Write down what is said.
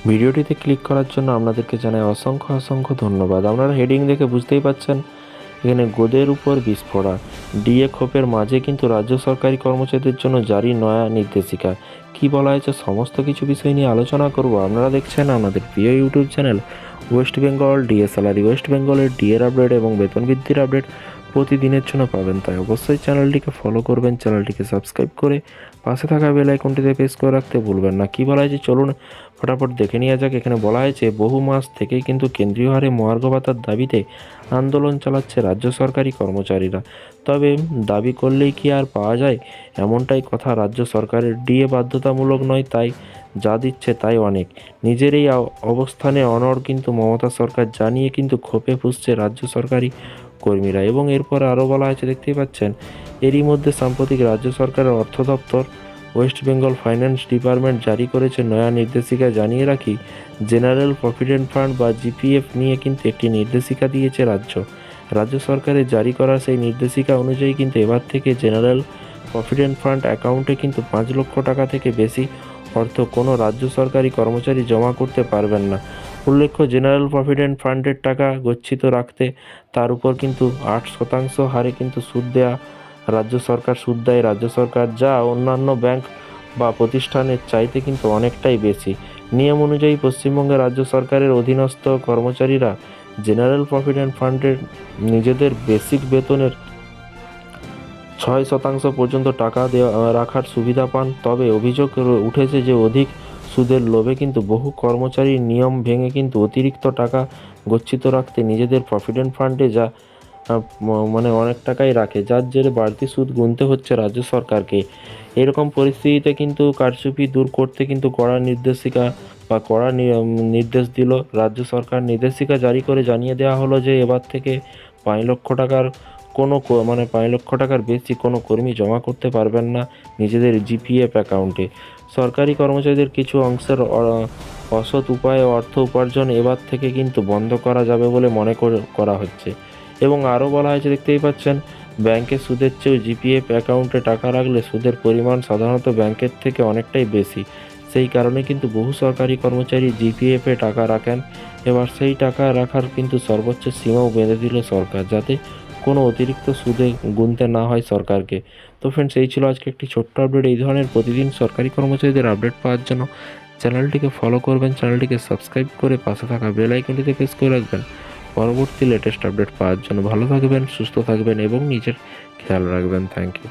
ভিডিওটিতে ক্লিক করার জন্য আপনাদেরকে জানাই অসংখ্য অসংখ্য ধন্যবাদ। আপনারা হেডিং দেখে বুঝতেই পাচ্ছেন এখানে গোদের উপর বিস্ফোরণ। ডিএ ক্ষোভের মাঝে কিন্তু রাজ্য সরকারি কর্মচারীদের জন্য জারি নয়া নির্দেশিকা। কি বলা হয়েছে সমস্ত কিছু বিষয় নিয়ে আলোচনা করব। আপনারা দেখছেন আমাদের প্রিয় YouTube channel West Bengal DA salary. West বেঙ্গলের ডিএর আপডেট এবং বেতন বৃদ্ধির আপডেট প্রতিদিনের জন্য পাবেন, তাই অবশ্যই চ্যানেলটিকে ফলো করবেন, চ্যানেলটিকে সাবস্ক্রাইব করে পাশে থাকা বেল আইকনটিতে প্রেস করে রাখতে ভুলবেন না। কি বলা হয়েছে চলুন ফটাফট দেখে নেওয়া যাক। এখানে বলা হয়েছে বহু মাস থেকেই কিন্তু কেন্দ্রীয় হারে মহার্ঘ ভাতার দাবিতে আন্দোলন চালাচ্ছে রাজ্য সরকারি কর্মচারীরা। তবে দাবি করলেই কি আর পাওয়া যায়, এমনটাই কথা রাজ্য সরকারের। ডিএ বাধ্যতামূলক নয়, তাই যা দিচ্ছে তাই অনেক। নিজের এই অবস্থানে অনড় কিন্তু মমতা সরকার, জানিয়ে কিন্তু ক্ষোভে ফুঁসছে রাজ্য সরকারি কর্মীরা। এবং এরপর আরও বলা হয়েছে দেখতেই পাচ্ছেন, এরই মধ্যে সাম্প্রতিক রাজ্য সরকারের অর্থ দপ্তর ওয়েস্ট বেঙ্গল ফাইন্যান্স ডিপার্টমেন্ট জারি করেছে নয়া নির্দেশিকা। জানিয়ে রাখি, জেনারেল প্রভিডেন্ট ফান্ড বা জিপিএফ নিয়ে কিন্তু একটি নির্দেশিকা দিয়েছে রাজ্য সরকারের জারি করা সেই নির্দেশিকা অনুযায়ী কিন্তু এবার থেকে জেনারেল প্রভিডেন্ট ফান্ড অ্যাকাউন্টে কিন্তু 5 লক্ষ টাকা থেকে বেশি অর্থ কোনো রাজ্য সরকারি কর্মচারী জমা করতে পারবেন না। উল্লেখ্য, জেনারেল প্রভিডেন্ট ফান্ডের টাকা গচ্ছিত রাখতে তার উপর কিন্তু 8% হারে কিন্তু সুদ দেয় রাজ্য সরকার, যা অন্যান্য ব্যাংক বা প্রতিষ্ঠানের চাইতে কিন্তু অনেকটাই বেশি। নিয়ম অনুযায়ী পশ্চিমবঙ্গের রাজ্য সরকারের অধীনস্থ কর্মচারীরা জেনারেল প্রভিডেন্ট ফান্ডের নিজেদের বেসিক বেতনের 6% পর্যন্ত টাকা রাখার সুবিধা পান। তবে অভিযোগ উঠেছে যে অধিক সুদের লোভে কিন্তু বহু কর্মচারী নিয়ম ভেঙে কিন্তু অতিরিক্ত টাকা গচ্ছিত রাখতে নিজেদের প্রভিডেন্ট ফান্ডে অনেক টাকাই রাখে, যার জেরে বাড়তি সুদ গুনতে হচ্ছে রাজ্য সরকারকে। এরকম পরিস্থিতিতে কিন্তু কারচুপি দূর করতে কিন্তু কড়া নির্দেশ দিল রাজ্য সরকার। নির্দেশিকা জারি করে জানিয়ে দেওয়া হলো যে এবার থেকে 5 লক্ষ টাকার 5 লক্ষ টাকার বেশি কোনো কর্মী জমা করতে পারবেন না নিজেদের জিপিএফ অ্যাকাউন্টে। সরকারি কর্মচারীদের কিছু অংশের অসৎ উপায়ে অর্থ উপার্জন এবার থেকে কিন্তু বন্ধ করা যাবে বলে মনে করা হচ্ছে। এবং আরও বলা হয়েছে দেখতেই পাচ্ছেন, ব্যাংকে সুদের চেয়েও জিপিএফ অ্যাকাউন্টে টাকা রাখলে সুদের পরিমাণ সাধারণত ব্যাংকের থেকে অনেকটাই বেশি। সেই কারণে কিন্তু বহু সরকারি কর্মচারী জিপিএফে টাকা রাখেন। এবার সেই টাকা রাখার কিন্তু সর্বোচ্চ সীমাও বেঁধে দিল সরকার, যাতে কোনো অতিরিক্ত সুদে গুনতে না হয় সরকারকে। তো ফ্রেন্ডস, এই ছিল আজকে একটি ছোট্ট আপডেট। এই ধরনের প্রতিদিন সরকারি কর্মচারীদের আপডেট পাওয়ার জন্য চ্যানেলটিকে ফলো করবেন, চ্যানেলটিকে সাবস্ক্রাইব করে পাশে থাকা বেল আইকনটিতে প্রেস করে রাখবেন পরবর্তী লেটেস্ট আপডেট পাওয়ার জন্য। ভালো থাকবেন, সুস্থ থাকবেন এবং নিজের খেয়াল রাখবেন। Thank you.